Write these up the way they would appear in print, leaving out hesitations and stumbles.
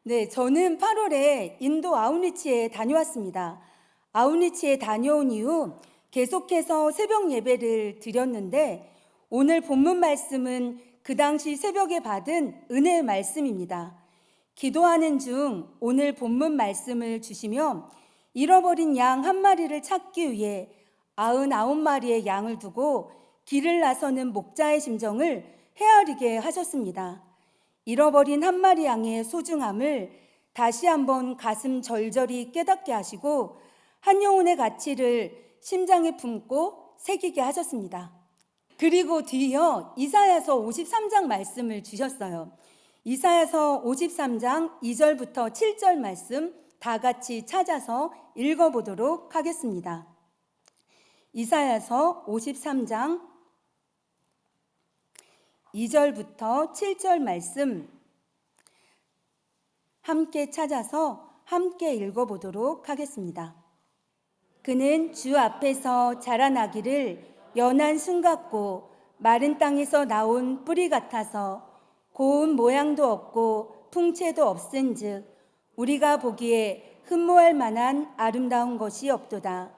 네, 저는 8월에 인도 아우니치에 다녀왔습니다. 아우니치에 다녀온 이후 계속해서 새벽 예배를 드렸는데 오늘 본문 말씀은 그 당시 새벽에 받은 은혜의 말씀입니다. 기도하는 중 오늘 본문 말씀을 주시며 잃어버린 양 한 마리를 찾기 위해 99마리의 양을 두고 길을 나서는 목자의 심정을 헤아리게 하셨습니다. 잃어버린 한 마리 양의 소중함을 다시 한번 가슴 절절히 깨닫게 하시고 한 영혼의 가치를 심장에 품고 새기게 하셨습니다. 그리고 뒤이어 이사야서 53장 말씀을 주셨어요. 이사야서 53장 2절부터 7절 말씀 다 같이 찾아서 읽어보도록 하겠습니다. 이사야서 53장 2절부터 7절 말씀 함께 찾아서 함께 읽어보도록 하겠습니다. 그는 주 앞에서 자라나기를 연한 순 같고 마른 땅에서 나온 뿌리 같아서 고운 모양도 없고 풍채도 없은즉 우리가 보기에 흠모할 만한 아름다운 것이 없도다.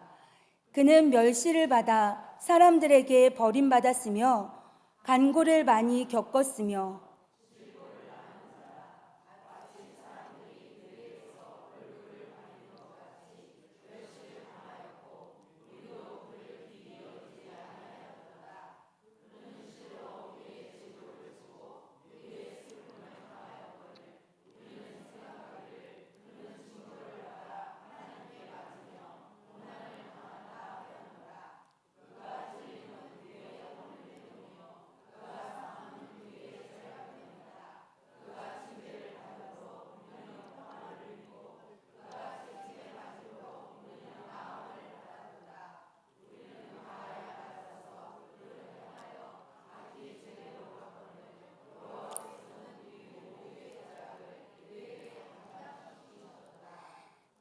그는 멸시를 받아 사람들에게 버림받았으며 간고를 많이 겪었으며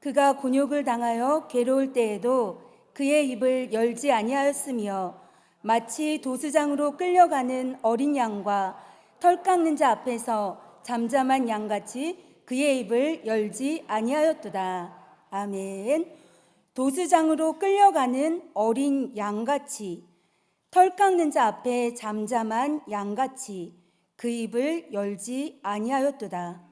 그가 곤욕을 당하여 괴로울 때에도 그의 입을 열지 아니하였으며 마치 도수장으로 끌려가는 어린 양과 털 깎는 자 앞에서 잠잠한 양같이 그의 입을 열지 아니하였도다. 아멘. 도수장으로 끌려가는 어린 양같이 털 깎는 자 앞에 잠잠한 양같이 그 입을 열지 아니하였도다.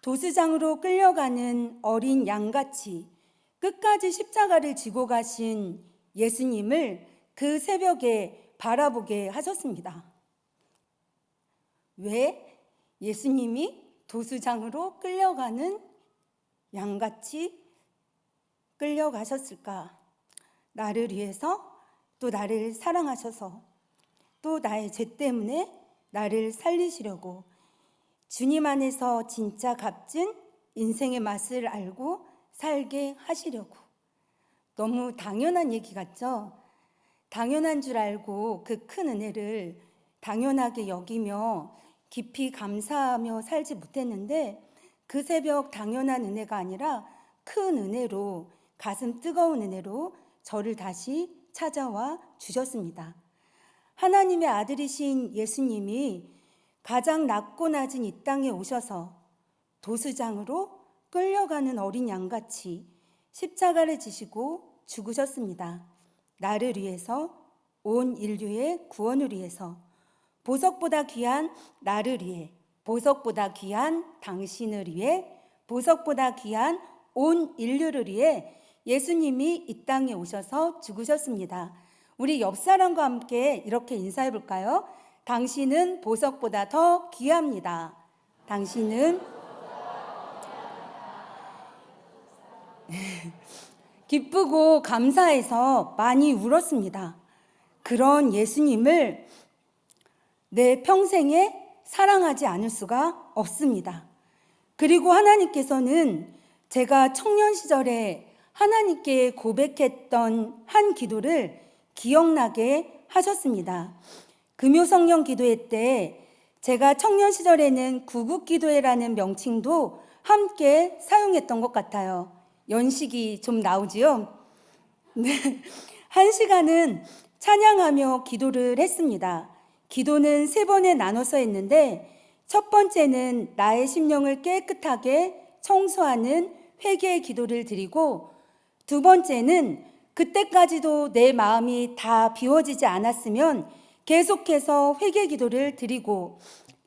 도수장으로 끌려가는 어린 양같이 끝까지 십자가를 지고 가신 예수님을 그 새벽에 바라보게 하셨습니다. 왜 예수님이 도수장으로 끌려가는 양같이 끌려가셨을까? 나를 위해서, 또 나를 사랑하셔서, 또 나의 죄 때문에 나를 살리시려고, 주님 안에서 진짜 값진 인생의 맛을 알고 살게 하시려고. 너무 당연한 얘기 같죠? 당연한 줄 알고 그 큰 은혜를 당연하게 여기며 깊이 감사하며 살지 못했는데 그 새벽 당연한 은혜가 아니라 큰 은혜로, 가슴 뜨거운 은혜로 저를 다시 찾아와 주셨습니다. 하나님의 아들이신 예수님이 가장 낮고 낮은 이 땅에 오셔서 도수장으로 끌려가는 어린 양같이 십자가를 지시고 죽으셨습니다. 나를 위해서, 온 인류의 구원을 위해서, 보석보다 귀한 나를 위해, 보석보다 귀한 당신을 위해, 보석보다 귀한 온 인류를 위해 예수님이 이 땅에 오셔서 죽으셨습니다. 우리 옆 사람과 함께 이렇게 인사해 볼까요? 당신은 보석보다 더 귀합니다. 당신은 기쁘고 감사해서 많이 울었습니다. 그런 예수님을 내 평생에 사랑하지 않을 수가 없습니다. 그리고 하나님께서는 제가 청년 시절에 하나님께 고백했던 한 기도를 기억나게 하셨습니다. 금요성령 기도회 때 제가 청년 시절에는 구국기도회라는 명칭도 함께 사용했던 것 같아요. 연식이 좀 나오지요? 네. 1시간은 찬양하며 기도를 했습니다. 기도는 3번에 나눠서 했는데 첫 번째는 나의 심령을 깨끗하게 청소하는 회개의 기도를 드리고, 두 번째는 그때까지도 내 마음이 다 비워지지 않았으면 계속해서 회개 기도를 드리고,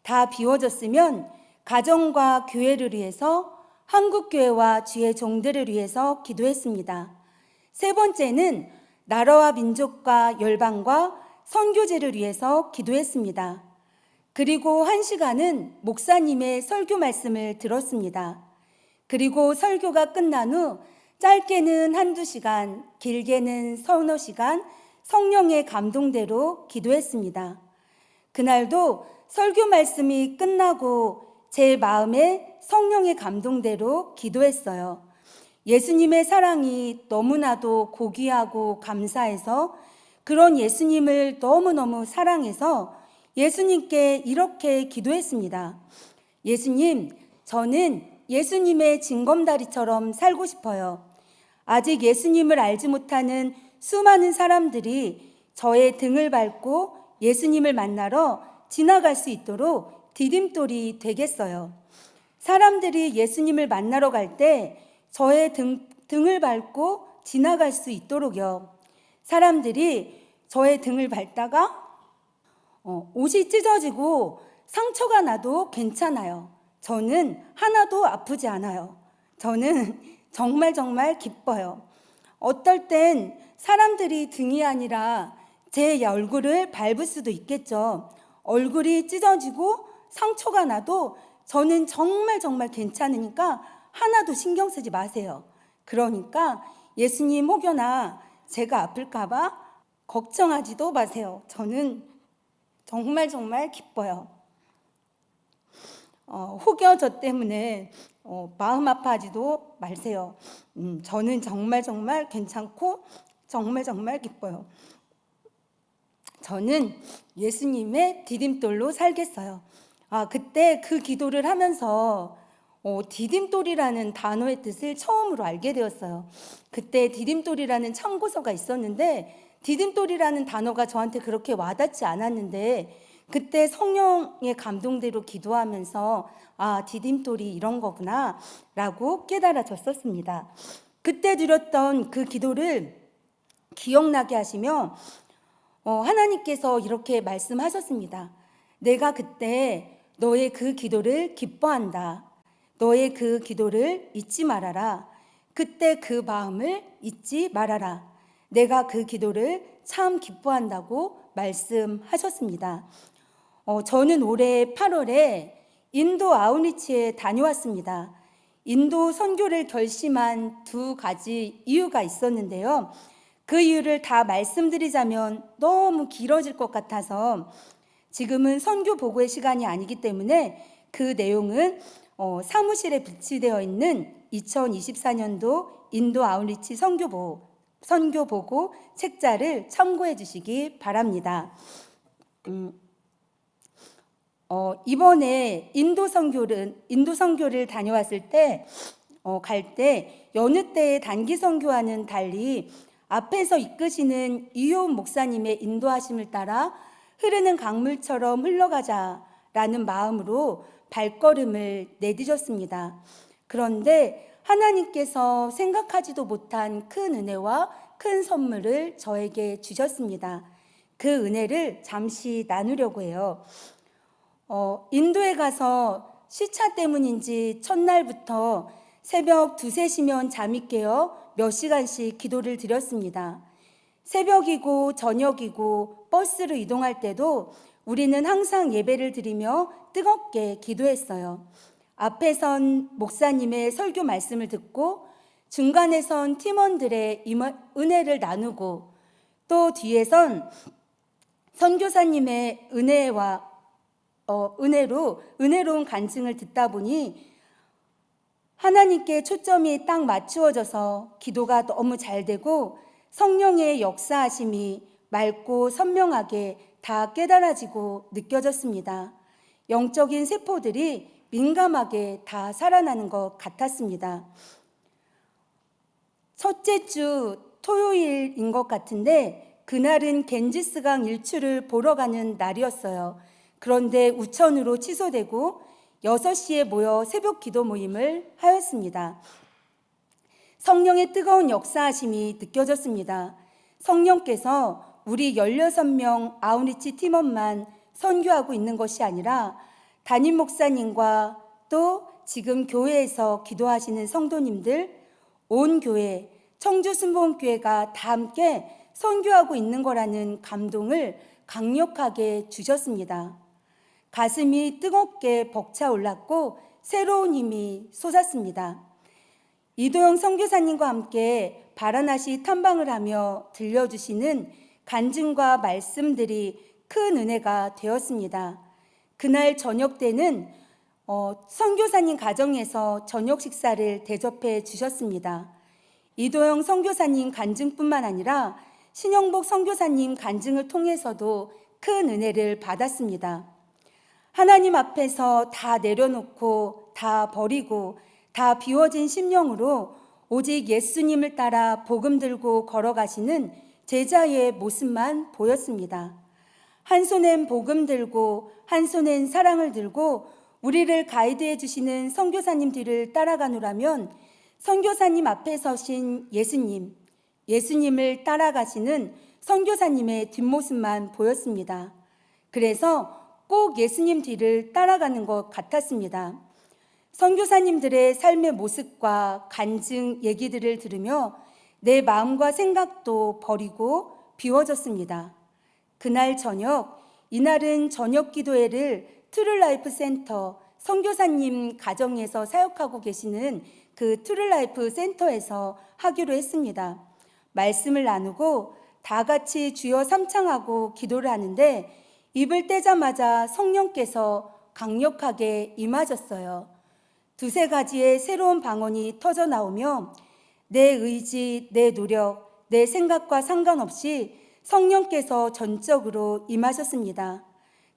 다 비워졌으면 가정과 교회를 위해서, 한국교회와 주의 종들을 위해서 기도했습니다. 세 번째는 나라와 민족과 열방과 선교제를 위해서 기도했습니다. 그리고 1시간은 목사님의 설교 말씀을 들었습니다. 그리고 설교가 끝난 후 짧게는 1~2시간, 길게는 서너 시간 성령의 감동대로 기도했습니다. 그날도 설교 말씀이 끝나고 제 마음에 성령의 감동대로 기도했어요. 예수님의 사랑이 너무나도 고귀하고 감사해서, 그런 예수님을 너무너무 사랑해서 예수님께 이렇게 기도했습니다. 예수님, 저는 예수님의 징검다리처럼 살고 싶어요. 아직 예수님을 알지 못하는 수많은 사람들이 저의 등을 밟고 예수님을 만나러 지나갈 수 있도록 디딤돌이 되겠어요. 사람들이 예수님을 만나러 갈 때 저의 등을 밟고 지나갈 수 있도록요. 사람들이 저의 등을 밟다가 옷이 찢어지고 상처가 나도 괜찮아요. 저는 하나도 아프지 않아요. 저는 정말 정말 기뻐요. 어떨 땐 사람들이 등이 아니라 제 얼굴을 밟을 수도 있겠죠. 얼굴이 찢어지고 상처가 나도 저는 정말 정말 괜찮으니까 하나도 신경 쓰지 마세요. 그러니까 예수님 혹여나 제가 아플까봐 걱정하지도 마세요. 저는 정말 정말 기뻐요. 혹여 저 때문에 마음 아파하지도 마세요. 저는 정말 정말 괜찮고 정말 정말 기뻐요. 저는 예수님의 디딤돌로 살겠어요. 그때 그 기도를 하면서 디딤돌이라는 단어의 뜻을 처음으로 알게 되었어요. 그때 디딤돌이라는 참고서가 있었는데 디딤돌이라는 단어가 저한테 그렇게 와닿지 않았는데, 그때 성령의 감동대로 기도하면서 디딤돌이 이런 거구나 라고 깨달아졌었습니다. 그때 드렸던 그 기도를 기억나게 하시며 하나님께서 이렇게 말씀하셨습니다. 내가 그때 너의 그 기도를 기뻐한다. 너의 그 기도를 잊지 말아라. 그때 그 마음을 잊지 말아라. 내가 그 기도를 참 기뻐한다고 말씀하셨습니다. 저는 올해 8월에 인도 아우니치에 다녀왔습니다. 인도 선교를 결심한 2가지 이유가 있었는데요. 그 이유를 다 말씀드리자면 너무 길어질 것 같아서 지금은 선교 보고의 시간이 아니기 때문에 그 내용은 사무실에 비치되어 있는 2024년도 인도 아우니치 선교 보고 책자를 참고해 주시기 바랍니다. 이번에 인도 선교를 다녀왔을 때 갈 때 여느 때의 단기 선교와는 달리 앞에서 이끄시는 이효은 목사님의 인도하심을 따라 흐르는 강물처럼 흘러가자라는 마음으로 발걸음을 내디뎠습니다. 그런데 하나님께서 생각하지도 못한 큰 은혜와 큰 선물을 저에게 주셨습니다. 그 은혜를 잠시 나누려고 해요. 인도에 가서 시차 때문인지 첫날부터 새벽 2~3시면 잠이 깨어 몇 시간씩 기도를 드렸습니다. 새벽이고 저녁이고 버스로 이동할 때도 우리는 항상 예배를 드리며 뜨겁게 기도했어요. 앞에 선 목사님의 설교 말씀을 듣고 중간에 선 팀원들의 은혜를 나누고 또 뒤에 선 선교사님의 은혜로운 간증을 듣다 보니 하나님께 초점이 딱 맞추어져서 기도가 너무 잘 되고 성령의 역사하심이 맑고 선명하게 다 깨달아지고 느껴졌습니다. 영적인 세포들이 민감하게 다 살아나는 것 같았습니다. 첫째 주 토요일인 것 같은데 그날은 겐지스강 일출을 보러 가는 날이었어요. 그런데 우천으로 취소되고 6시에 모여 새벽 기도 모임을 하였습니다. 성령의 뜨거운 역사하심이 느껴졌습니다. 성령께서 우리 16명 아우리치 팀원만 선교하고 있는 것이 아니라 담임 목사님과 또 지금 교회에서 기도하시는 성도님들, 온 교회, 청주순복음교회가 다 함께 선교하고 있는 거라는 감동을 강력하게 주셨습니다. 가슴이 뜨겁게 벅차올랐고 새로운 힘이 솟았습니다. 이도영 선교사님과 함께 바라나시 탐방을 하며 들려주시는 간증과 말씀들이 큰 은혜가 되었습니다. 그날 저녁 때는 선교사님 가정에서 저녁 식사를 대접해 주셨습니다. 이도영 선교사님 간증뿐만 아니라 신영복 선교사님 간증을 통해서도 큰 은혜를 받았습니다. 하나님 앞에서 다 내려놓고 다 버리고 다 비워진 심령으로 오직 예수님을 따라 복음 들고 걸어가시는 제자의 모습만 보였습니다. 한 손엔 복음 들고 한 손엔 사랑을 들고 우리를 가이드해 주시는 선교사님 뒤를 따라가노라면 선교사님 앞에 서신 예수님, 예수님을 따라가시는 선교사님의 뒷모습만 보였습니다. 그래서 꼭 예수님 뒤를 따라가는 것 같았습니다. 선교사님들의 삶의 모습과 간증 얘기들을 들으며 내 마음과 생각도 버리고 비워졌습니다. 그날 저녁, 이날은 저녁 기도회를 트루라이프 센터 선교사님 가정에서 사역하고 계시는 그 트루라이프 센터에서 하기로 했습니다. 말씀을 나누고 다 같이 주여 삼창하고 기도를 하는데 입을 떼자마자 성령께서 강력하게 임하셨어요. 두세 가지의 새로운 방언이 터져 나오며 내 의지, 내 노력, 내 생각과 상관없이 성령께서 전적으로 임하셨습니다.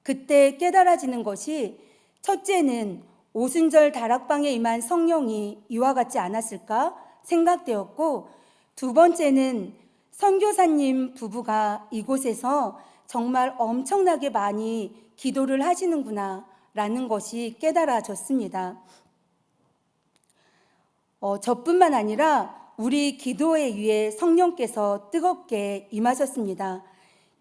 그때 깨달아지는 것이 첫째는 오순절 다락방에 임한 성령이 이와 같지 않았을까 생각되었고, 두 번째는 선교사님 부부가 이곳에서 정말 엄청나게 많이 기도를 하시는구나 라는 것이 깨달아졌습니다. 저뿐만 아니라 우리 기도회 위에 성령께서 뜨겁게 임하셨습니다.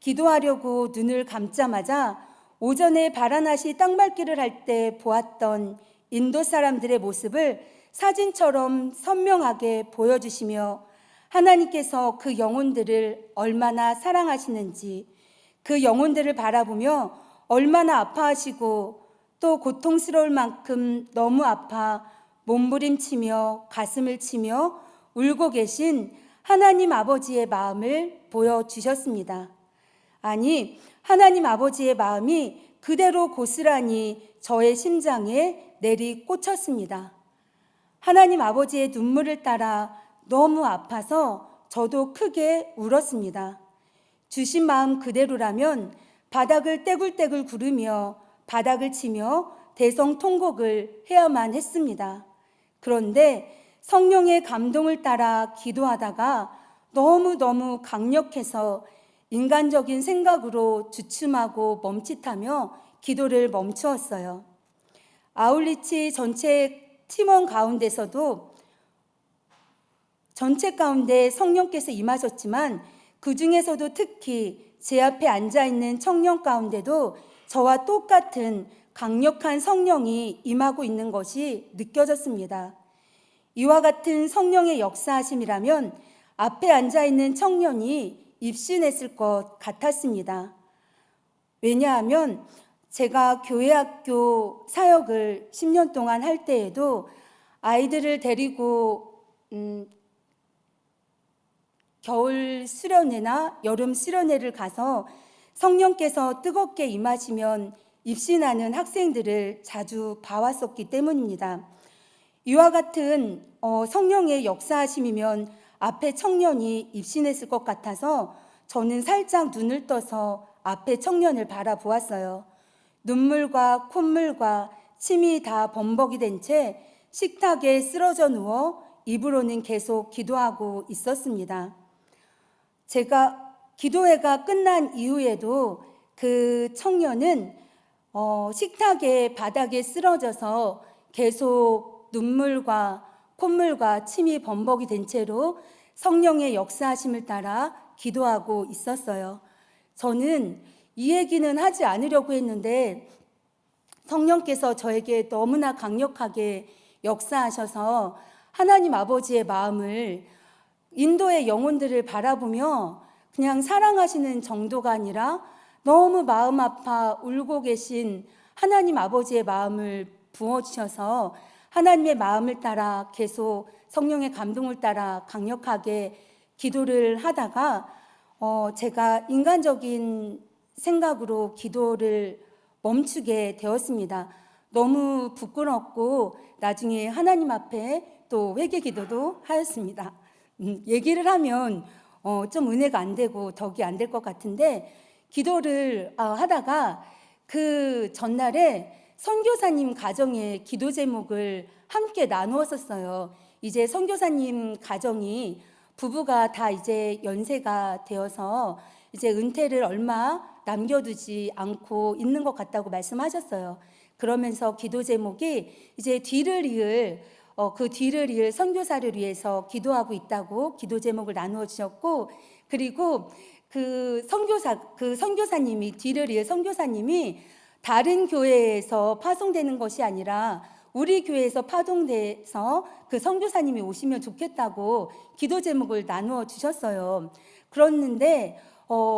기도하려고 눈을 감자마자 오전에 바라나시 땅밟기를 할 때 보았던 인도 사람들의 모습을 사진처럼 선명하게 보여주시며 하나님께서 그 영혼들을 얼마나 사랑하시는지, 그 영혼들을 바라보며 얼마나 아파하시고 또 고통스러울 만큼 너무 아파 몸부림치며 가슴을 치며 울고 계신 하나님 아버지의 마음을 보여주셨습니다. 아니, 하나님 아버지의 마음이 그대로 고스란히 저의 심장에 내리 꽂혔습니다. 하나님 아버지의 눈물을 따라 너무 아파서 저도 크게 울었습니다. 주신 마음 그대로라면 바닥을 떼굴떼굴 구르며 바닥을 치며 대성통곡을 해야만 했습니다. 그런데 성령의 감동을 따라 기도하다가 너무너무 강력해서 인간적인 생각으로 주춤하고 멈칫하며 기도를 멈추었어요. 아울리치 전체 팀원 가운데서도 전체 가운데 성령께서 임하셨지만 그 중에서도 특히 제 앞에 앉아있는 청년 가운데도 저와 똑같은 강력한 성령이 임하고 있는 것이 느껴졌습니다. 이와 같은 성령의 역사하심이라면 앞에 앉아있는 청년이 입신했을 것 같았습니다. 왜냐하면 제가 교회학교 사역을 10년 동안 할 때에도 아이들을 데리고 겨울 수련회나 여름 수련회를 가서 성령께서 뜨겁게 임하시면 입신하는 학생들을 자주 봐왔었기 때문입니다. 이와 같은 성령의 역사하심이면 앞에 청년이 입신했을 것 같아서 저는 살짝 눈을 떠서 앞에 청년을 바라보았어요. 눈물과 콧물과 침이 다 범벅이 된 채 식탁에 쓰러져 누워 입으로는 계속 기도하고 있었습니다. 제가 기도회가 끝난 이후에도 그 청년은 식탁에 바닥에 쓰러져서 계속 눈물과 콧물과 침이 범벅이 된 채로 성령의 역사하심을 따라 기도하고 있었어요. 저는 이 얘기는 하지 않으려고 했는데 성령께서 저에게 너무나 강력하게 역사하셔서 하나님 아버지의 마음을 인도의 영혼들을 바라보며 그냥 사랑하시는 정도가 아니라 너무 마음 아파 울고 계신 하나님 아버지의 마음을 부어주셔서 하나님의 마음을 따라 계속 성령의 감동을 따라 강력하게 기도를 하다가 제가 인간적인 생각으로 기도를 멈추게 되었습니다. 너무 부끄럽고 나중에 하나님 앞에 또 회개 기도도 하였습니다. 얘기를 하면 좀 은혜가 안 되고 덕이 안 될 것 같은데 기도를 하다가 그 전날에 선교사님 가정의 기도 제목을 함께 나누었었어요. 이제 선교사님 가정이 부부가 다 이제 연세가 되어서 이제 은퇴를 얼마 남겨두지 않고 있는 것 같다고 말씀하셨어요. 그러면서 기도 제목이 이제 뒤를 이을 선교사를 위해서 기도하고 있다고 기도 제목을 나누어 주셨고, 그리고 그 선교사님이 뒤를 이을 선교사님이 다른 교회에서 파송되는 것이 아니라 우리 교회에서 파송돼서 그 선교사님이 오시면 좋겠다고 기도 제목을 나누어 주셨어요. 그랬는데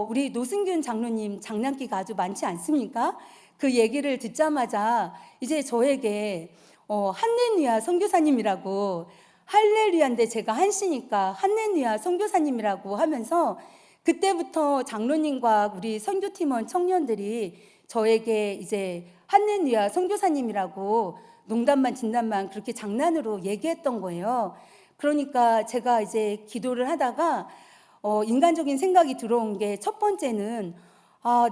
우리 노승균 장로님 장난기가 아주 많지 않습니까? 그 얘기를 듣자마자 이제 저에게 한내누야 선교사님이라고, 할렐루야인데 제가 한시니까 한내누야 선교사님이라고 하면서 그때부터 장로님과 우리 선교팀원 청년들이 저에게 이제 한내누야 선교사님이라고 농담만 진담만 그렇게 장난으로 얘기했던 거예요. 그러니까 제가 이제 기도를 하다가 인간적인 생각이 들어온 게, 첫 번째는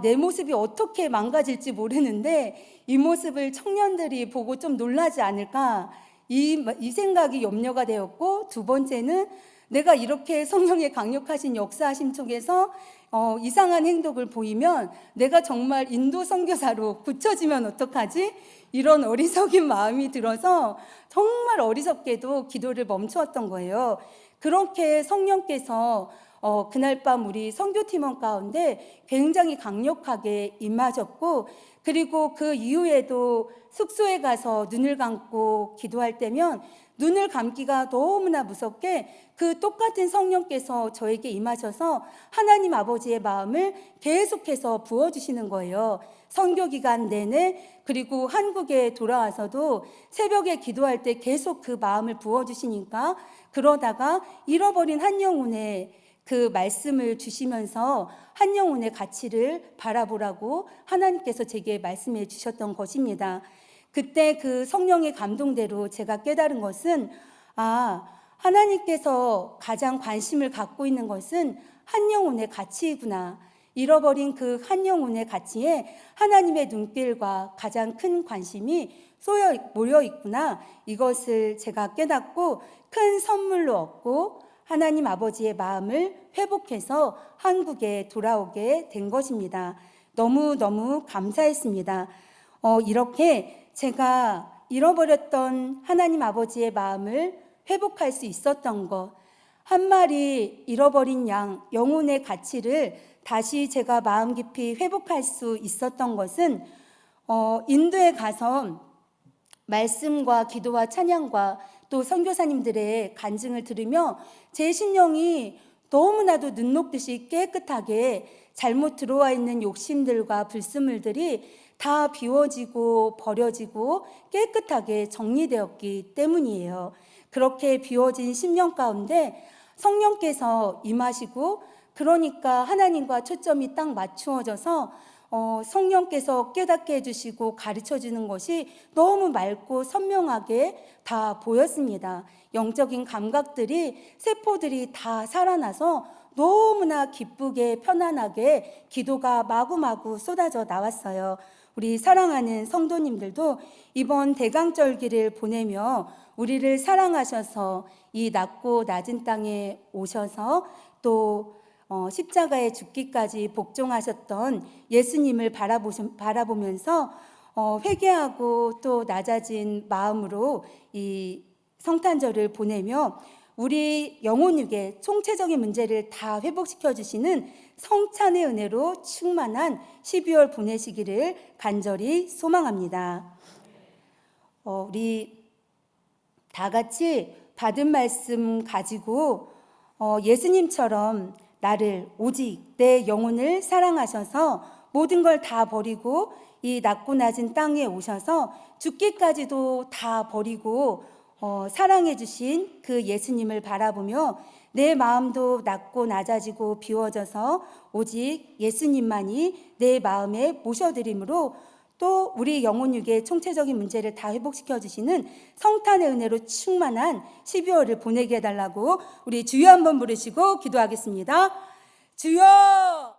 내 모습이 어떻게 망가질지 모르는데 이 모습을 청년들이 보고 좀 놀라지 않을까, 이 생각이 염려가 되었고, 두 번째는 내가 이렇게 성령의 강력하신 역사하심 속에서 이상한 행동을 보이면 내가 정말 인도 선교사로 굳혀지면 어떡하지? 이런 어리석인 마음이 들어서 정말 어리석게도 기도를 멈추었던 거예요. 그렇게 성령께서 그날 밤 우리 선교팀원 가운데 굉장히 강력하게 임하셨고, 그리고 그 이후에도 숙소에 가서 눈을 감고 기도할 때면 눈을 감기가 너무나 무섭게 그 똑같은 성령께서 저에게 임하셔서 하나님 아버지의 마음을 계속해서 부어주시는 거예요. 선교 기간 내내, 그리고 한국에 돌아와서도 새벽에 기도할 때 계속 그 마음을 부어주시니까, 그러다가 잃어버린 한 영혼의 그 말씀을 주시면서 한 영혼의 가치를 바라보라고 하나님께서 제게 말씀해 주셨던 것입니다. 그때 그 성령의 감동대로 제가 깨달은 것은, 하나님께서 가장 관심을 갖고 있는 것은 한 영혼의 가치이구나. 잃어버린 그 한 영혼의 가치에 하나님의 눈길과 가장 큰 관심이 모여 있구나. 이것을 제가 깨닫고 큰 선물로 얻고 하나님 아버지의 마음을 회복해서 한국에 돌아오게 된 것입니다. 너무너무 감사했습니다. 이렇게 제가 잃어버렸던 하나님 아버지의 마음을 회복할 수 있었던 것, 한 마리 잃어버린 양, 영혼의 가치를 다시 제가 마음 깊이 회복할 수 있었던 것은 인도에 가서 말씀과 기도와 찬양과 또 선교사님들의 간증을 들으며 제 심령이 너무나도 눈 녹듯이 깨끗하게 잘못 들어와 있는 욕심들과 불순물들이 다 비워지고 버려지고 깨끗하게 정리되었기 때문이에요. 그렇게 비워진 심령 가운데 성령께서 임하시고, 그러니까 하나님과 초점이 딱 맞추어져서 성령께서 깨닫게 해주시고 가르쳐 주는 것이 너무 맑고 선명하게 다 보였습니다. 영적인 감각들이, 세포들이 다 살아나서 너무나 기쁘게 편안하게 기도가 마구마구 쏟아져 나왔어요. 우리 사랑하는 성도님들도 이번 대강절기를 보내며 우리를 사랑하셔서 이 낮고 낮은 땅에 오셔서 또 십자가에 죽기까지 복종하셨던 예수님을 바라보면서 회개하고 또 낮아진 마음으로 이 성탄절을 보내며 우리 영혼육의 총체적인 문제를 다 회복시켜 주시는 성찬의 은혜로 충만한 12월 보내시기를 간절히 소망합니다. 우리 다 같이 받은 말씀 가지고 예수님처럼 나를 오직 내 영혼을 사랑하셔서 모든 걸 다 버리고 이 낮고 낮은 땅에 오셔서 죽기까지도 다 버리고 사랑해 주신 그 예수님을 바라보며 내 마음도 낮고 낮아지고 비워져서 오직 예수님만이 내 마음에 모셔드림으로 또 우리 영혼육의 총체적인 문제를 다 회복시켜 주시는 성탄의 은혜로 충만한 12월을 보내게 해달라고 우리 주여 한번 부르시고 기도하겠습니다. 주여!